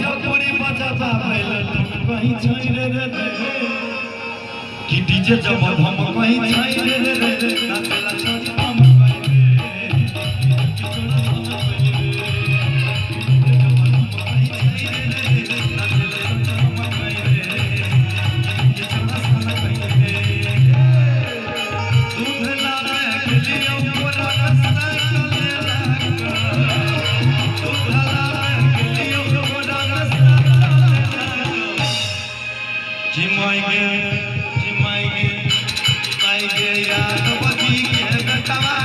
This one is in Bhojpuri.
भोजपुरी बजाता पहले कहीं छई रे कि डीजे जब हम कहीं छई रे नाचला छोरी हम जिमाई गे याद बजी के बेटवा